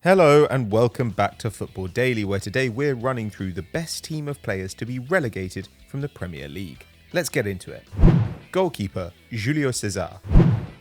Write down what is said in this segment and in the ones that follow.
Hello and welcome back to Football Daily, where today we're running through the best team of players to be relegated from the Premier League. Let's get into it. Goalkeeper, Giulio Cesare.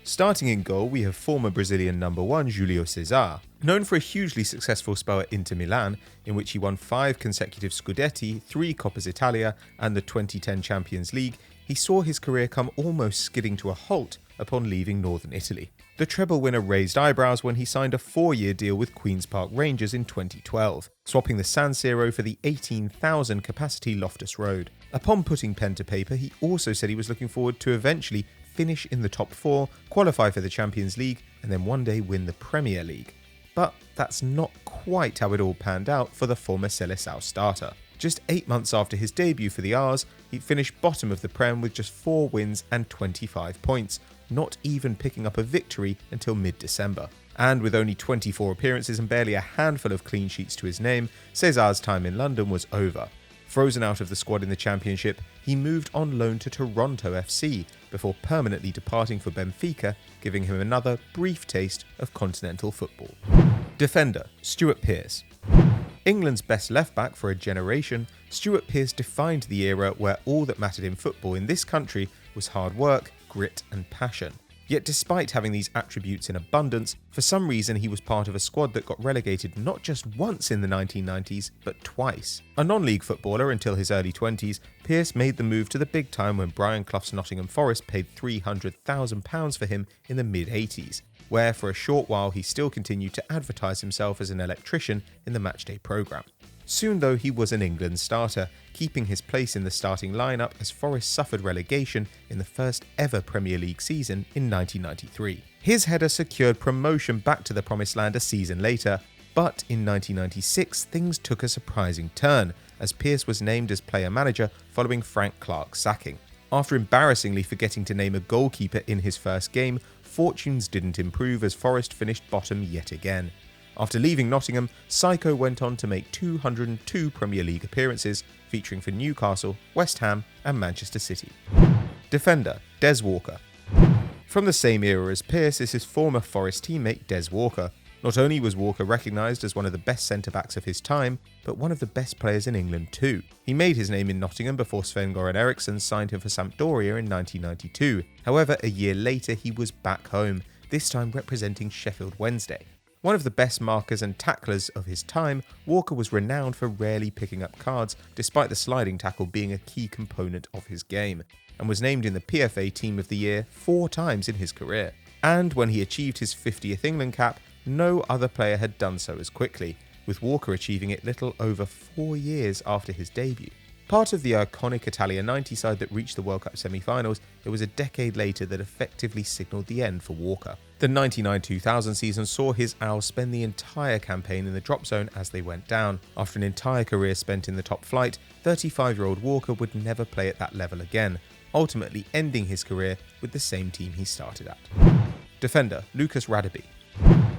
Starting in goal, we have former Brazilian number 1 Giulio Cesare. Known for a hugely successful spell at Inter Milan, in which he won 5 consecutive Scudetti, 3 Coppas Italia and the 2010 Champions League, he saw his career come almost skidding to a halt upon leaving northern Italy. The treble winner raised eyebrows when he signed a 4-year deal with Queen's Park Rangers in 2012, swapping the San Siro for the 18,000 capacity Loftus Road. Upon putting pen to paper, he also said he was looking forward to eventually finish in the top 4, qualify for the Champions League, and then one day win the Premier League. But that's not quite how it all panned out for the former Seleção starter. Just 8 months after his debut for the R's, he finished bottom of the Prem with just 4 wins and 25 points, not even picking up a victory until mid-December. And with only 24 appearances and barely a handful of clean sheets to his name, Cesare's time in London was over. Frozen out of the squad in the Championship, he moved on loan to Toronto FC before permanently departing for Benfica, giving him another brief taste of continental football. Defender, Stuart Pearce. England's best left-back for a generation, Stuart Pearce defined the era where all that mattered in football in this country was hard work, grit and passion. Yet despite having these attributes in abundance, for some reason he was part of a squad that got relegated not just once in the 1990s, but twice. A non-league footballer until his early 20s, Pearce made the move to the big time when Brian Clough's Nottingham Forest paid £300,000 for him in the mid-80s, where for a short while he still continued to advertise himself as an electrician in the matchday programme. Soon though he was an England starter, keeping his place in the starting lineup as Forest suffered relegation in the first ever Premier League season in 1993. His header secured promotion back to the Promised Land a season later, but in 1996 things took a surprising turn, as Pearce was named as player manager following Frank Clark's sacking. After embarrassingly forgetting to name a goalkeeper in his first game, fortunes didn't improve as Forest finished bottom yet again. After leaving Nottingham, Psycho went on to make 202 Premier League appearances, featuring for Newcastle, West Ham and Manchester City. Defender, Des Walker. From the same era as Pearce is his former Forest teammate Des Walker. Not only was Walker recognised as one of the best centre-backs of his time, but one of the best players in England too. He made his name in Nottingham before Sven-Göran Eriksson signed him for Sampdoria in 1992. However, a year later he was back home, this time representing Sheffield Wednesday. One of the best markers and tacklers of his time, Walker was renowned for rarely picking up cards, despite the sliding tackle being a key component of his game, and was named in the PFA Team of the Year 4 times in his career. And when he achieved his 50th England cap, no other player had done so as quickly, with Walker achieving it little over 4 years after his debut. Part of the iconic Italia 90 side that reached the World Cup semi-finals, it was a decade later that effectively signalled the end for Walker. The 99-2000 season saw his Owls spend the entire campaign in the drop zone as they went down. After an entire career spent in the top flight, 35-year-old Walker would never play at that level again, ultimately ending his career with the same team he started at. Defender, Lucas Radebe.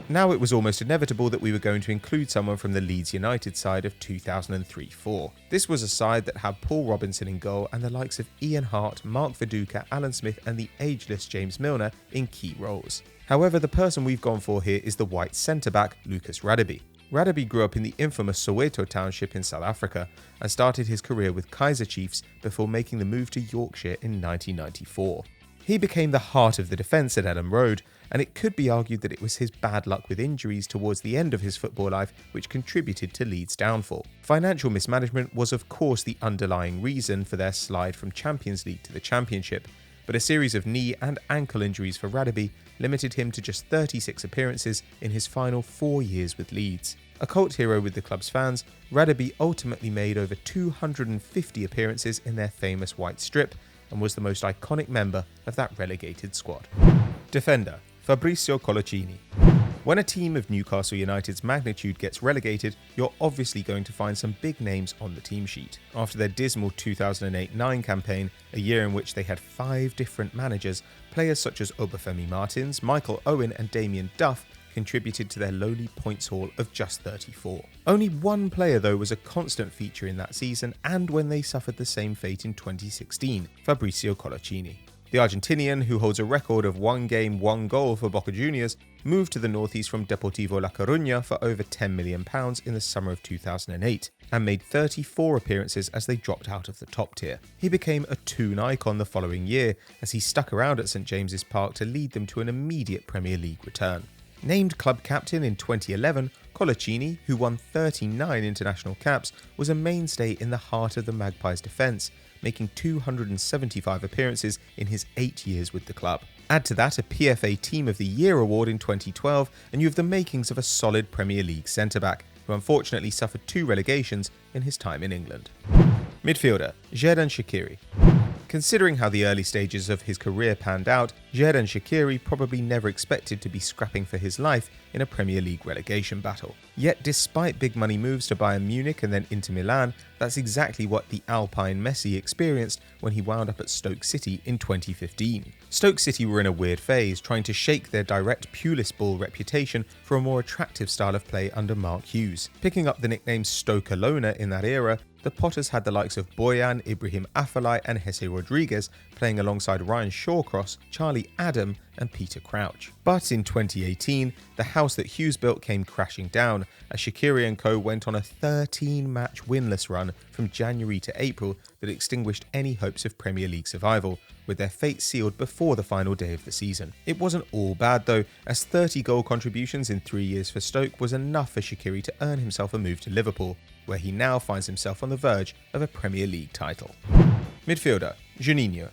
Now it was almost inevitable that we were going to include someone from the Leeds United side of 2003-04. This was a side that had Paul Robinson in goal and the likes of Ian Hart, Mark Viduka, Alan Smith and the ageless James Milner in key roles. However, the person we've gone for here is the white centre-back, Lucas Radebe. Radebe grew up in the infamous Soweto township in South Africa and started his career with Kaizer Chiefs before making the move to Yorkshire in 1994. He became the heart of the defence at Ellen Road, and it could be argued that it was his bad luck with injuries towards the end of his football life which contributed to Leeds' downfall. Financial mismanagement was of course the underlying reason for their slide from Champions League to the Championship, but a series of knee and ankle injuries for Radebe limited him to just 36 appearances in his final 4 years with Leeds. A cult hero with the club's fans, Radebe ultimately made over 250 appearances in their famous white strip and was the most iconic member of that relegated squad. Defender, Fabrizio Coloccini. When a team of Newcastle United's magnitude gets relegated, you're obviously going to find some big names on the team sheet. After their dismal 2008-09 campaign, a year in which they had 5 different managers, players such as Obafemi Martins, Michael Owen and Damien Duff contributed to their lowly points haul of just 34. Only one player though was a constant feature in that season and when they suffered the same fate in 2016, Fabrizio Coloccini. The Argentinian, who holds a record of 1 game, 1 goal for Boca Juniors, moved to the northeast from Deportivo La Coruña for over £10 million in the summer of 2008 and made 34 appearances as they dropped out of the top tier. He became a Toon icon the following year as he stuck around at St James's Park to lead them to an immediate Premier League return. Named club captain in 2011, Colaccini, who won 39 international caps, was a mainstay in the heart of the Magpies' defence, making 275 appearances in his 8 years with the club. Add to that a PFA Team of the Year award in 2012 and you have the makings of a solid Premier League centre-back, who unfortunately suffered 2 relegations in his time in England. Midfielder, Xherdan Shaqiri. Considering how the early stages of his career panned out, Xherdan Shaqiri probably never expected to be scrapping for his life in a Premier League relegation battle. Yet despite big money moves to Bayern Munich and then Inter Milan, that's exactly what the Alpine Messi experienced when he wound up at Stoke City in 2015. Stoke City were in a weird phase, trying to shake their direct Pulis ball reputation for a more attractive style of play under Mark Hughes. Picking up the nickname Stoke Alona in that era, the Potters had the likes of Boyan, Ibrahim Afellay and Jesse Rodriguez playing alongside Ryan Shawcross, Charlie Adam and Peter Crouch. But in 2018, the house that Hughes built came crashing down as Shaqiri and co went on a 13-match winless run from January to April that extinguished any hopes of Premier League survival, with their fate sealed before the final day of the season. It wasn't all bad though, as 30 goal contributions in 3 years for Stoke was enough for Shaqiri to earn himself a move to Liverpool, where he now finds himself on the verge of a Premier League title. Midfielder, Juninho.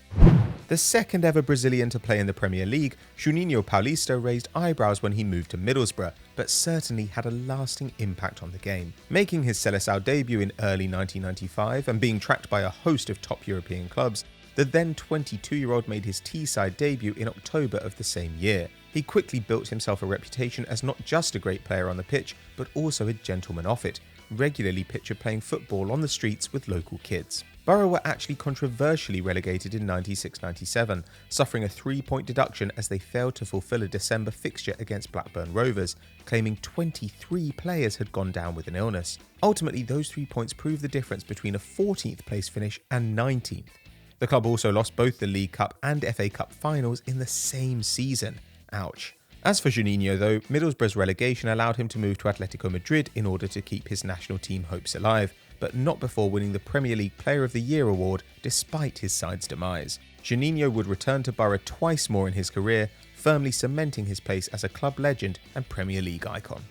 The second ever Brazilian to play in the Premier League, Juninho Paulista raised eyebrows when he moved to Middlesbrough, but certainly had a lasting impact on the game. Making his Seleção debut in early 1995 and being tracked by a host of top European clubs, the then 22-year-old made his T-side debut in October of the same year. He quickly built himself a reputation as not just a great player on the pitch, but also a gentleman off it, regularly pictured playing football on the streets with local kids. Borough were actually controversially relegated in 96-97, suffering a 3-point deduction as they failed to fulfil a December fixture against Blackburn Rovers, claiming 23 players had gone down with an illness. Ultimately, those 3 points proved the difference between a 14th place finish and 19th. The club also lost both the League Cup and FA Cup finals in the same season. Ouch. As for Juninho though, Middlesbrough's relegation allowed him to move to Atletico Madrid in order to keep his national team hopes alive, but not before winning the Premier League Player of the Year award despite his side's demise. Juninho would return to Borough twice more in his career, firmly cementing his place as a club legend and Premier League icon.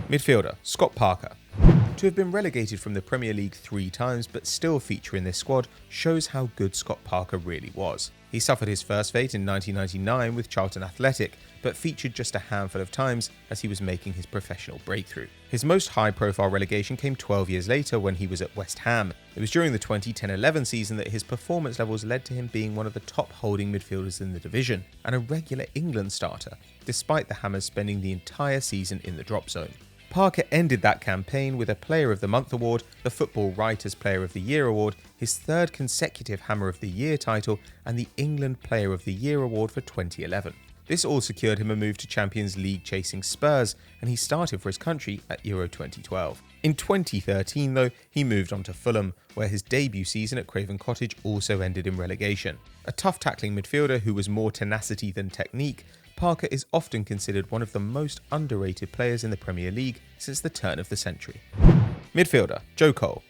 Midfielder, Scott Parker. To have been relegated from the Premier League 3 times but still feature in this squad shows how good Scott Parker really was. He suffered his first fate in 1999 with Charlton Athletic, but featured just a handful of times as he was making his professional breakthrough. His most high-profile relegation came 12 years later when he was at West Ham. It was during the 2010-11 season that his performance levels led to him being one of the top holding midfielders in the division and a regular England starter, despite the Hammers spending the entire season in the drop zone. Parker ended that campaign with a Player of the Month award, the Football Writers Player of the Year award, his 3rd consecutive Hammer of the Year title, and the England Player of the Year award for 2011. This all secured him a move to Champions League chasing Spurs, and he started for his country at Euro 2012. In 2013 though, he moved on to Fulham, where his debut season at Craven Cottage also ended in relegation. A tough tackling midfielder who was more tenacity than technique, Parker is often considered one of the most underrated players in the Premier League since the turn of the century. Midfielder, Joe Cole.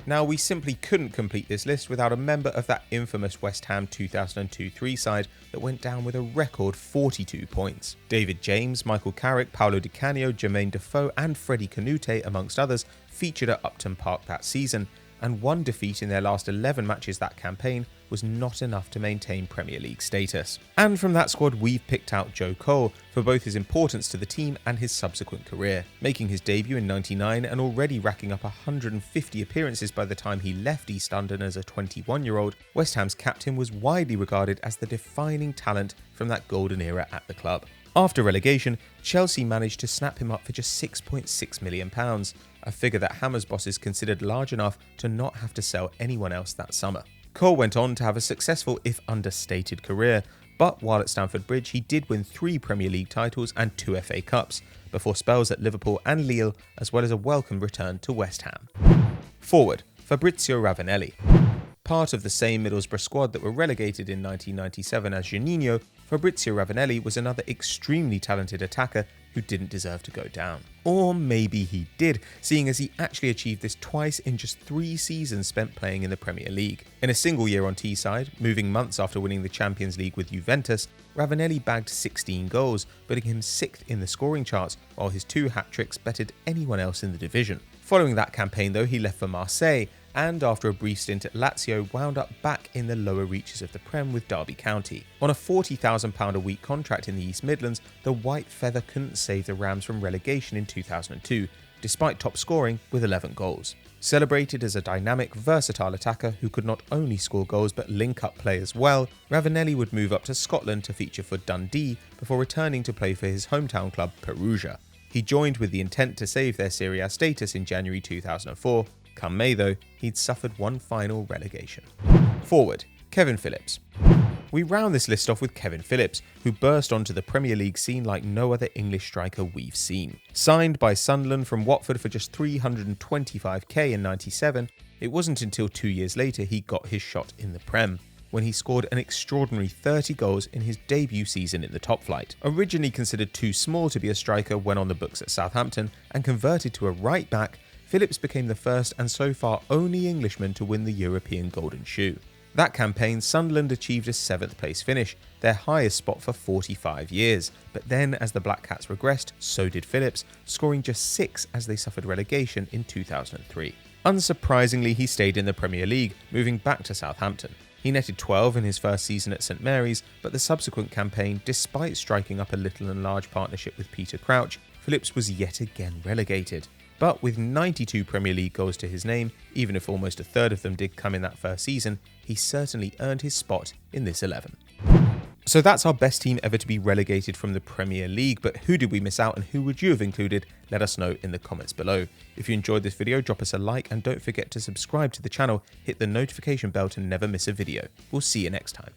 Now, we simply couldn't complete this list without a member of that infamous West Ham 2002-03 side that went down with a record 42 points. David James, Michael Carrick, Paolo Di Canio, Jermaine Defoe and Freddie Canute, amongst others, featured at Upton Park that season, and one defeat in their last 11 matches that campaign was not enough to maintain Premier League status. And from that squad, we've picked out Joe Cole for both his importance to the team and his subsequent career. Making his debut in '99 and already racking up 150 appearances by the time he left East London as a 21-year-old, West Ham's captain was widely regarded as the defining talent from that golden era at the club. After relegation, Chelsea managed to snap him up for just £6.6 million, a figure that Hammers bosses considered large enough to not have to sell anyone else that summer. Cole went on to have a successful, if understated, career, but while at Stamford Bridge he did win 3 Premier League titles and 2 FA Cups, before spells at Liverpool and Lille, as well as a welcome return to West Ham. Forward, Fabrizio Ravanelli. Part of the same Middlesbrough squad that were relegated in 1997 as Juninho, Fabrizio Ravanelli was another extremely talented attacker who didn't deserve to go down. Or maybe he did, seeing as he actually achieved this twice in just 3 seasons spent playing in the Premier League. In a single year on Teesside, moving months after winning the Champions League with Juventus, Ravanelli bagged 16 goals, putting him 6th in the scoring charts, while his 2 hat-tricks bettered anyone else in the division. Following that campaign though, he left for Marseille, and after a brief stint at Lazio, wound up back in the lower reaches of the Prem with Derby County. On a £40,000 a week contract in the East Midlands, the White Feather couldn't save the Rams from relegation in 2002, despite top scoring with 11 goals. Celebrated as a dynamic, versatile attacker who could not only score goals but link up play as well, Ravanelli would move up to Scotland to feature for Dundee before returning to play for his hometown club Perugia. He joined with the intent to save their Serie A status in January 2004. Come May though, he'd suffered one final relegation. Forward, Kevin Phillips. We round this list off with Kevin Phillips, who burst onto the Premier League scene like no other English striker we've seen. Signed by Sunderland from Watford for just £325k in '97, it wasn't until 2 years later he got his shot in the Prem, when he scored an extraordinary 30 goals in his debut season in the top flight. Originally considered too small to be a striker when on the books at Southampton and converted to a right back, Phillips became the first and so far only Englishman to win the European Golden Shoe. That campaign, Sunderland achieved a 7th place finish, their highest spot for 45 years. But then as the Black Cats regressed, so did Phillips, scoring just 6 as they suffered relegation in 2003. Unsurprisingly, he stayed in the Premier League, moving back to Southampton. He netted 12 in his first season at St Mary's, but the subsequent campaign, despite striking up a little and large partnership with Peter Crouch, Phillips was yet again relegated. But with 92 Premier League goals to his name, even if almost a third of them did come in that first season, he certainly earned his spot in this 11. So that's our best team ever to be relegated from the Premier League, but who did we miss out and who would you have included? Let us know in the comments below. If you enjoyed this video, drop us a like and don't forget to subscribe to the channel, hit the notification bell to never miss a video. We'll see you next time.